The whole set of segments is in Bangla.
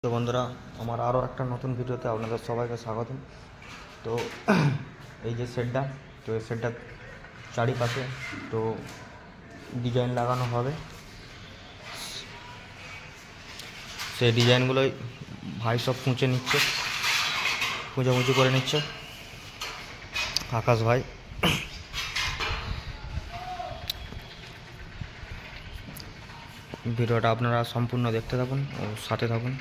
তো বন্ধুরা, আমার আরও একটা নতুন ভিডিওতে আপনাদের সবাইকে স্বাগতম। তো এই যে সেটটা, তো এই সেটটার চারিপাশে তো ডিজাইন লাগানো হবে। সেই ডিজাইনগুলোই ভাই সব কুঁচি করে নিচ্ছে আকাশ ভাই। ভিডিওটা আপনারা সম্পূর্ণ দেখতে থাকুন ও সাথে থাকুন।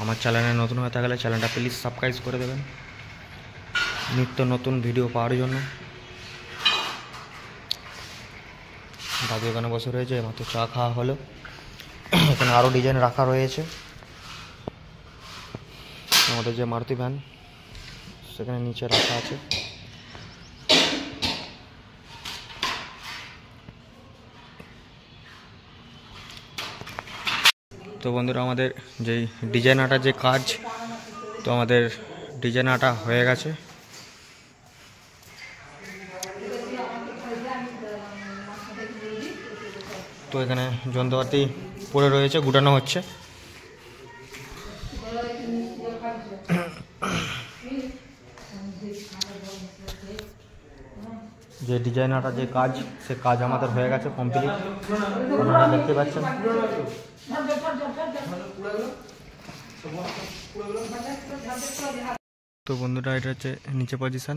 আমার চ্যানেলে নতুন হয়ে থাকলে চ্যানেলটা প্লিজ সাবস্ক্রাইব করে দেবেন নিত্য নতুন ভিডিও পাওয়ার জন্য। দাদু এখানে বসে রয়েছে, মাত্র চা খাওয়া হলো। এখানে আরও ডিজাইন রাখা রয়েছে। আমাদের যে মারুতি ভ্যান সেখানে নিচে রাখা আছে। তো বন্ধুরা, আমাদের যেই ডিজাইন আটার যে কাজ, তো আমাদের ডিজাইন আটা হয়ে গেছে। তো এখানে যন্ত্রপাতি পড়ে রয়েছে, গুটানো হচ্ছে। যে ডিজাইনারটা যে কাজ, সে কাজ আমাদের হয়ে গেছে কমপ্লিট, আপনারা দেখতে পাচ্ছেন। তো বন্ধুরা, এটা হচ্ছে নিচে পজিশন।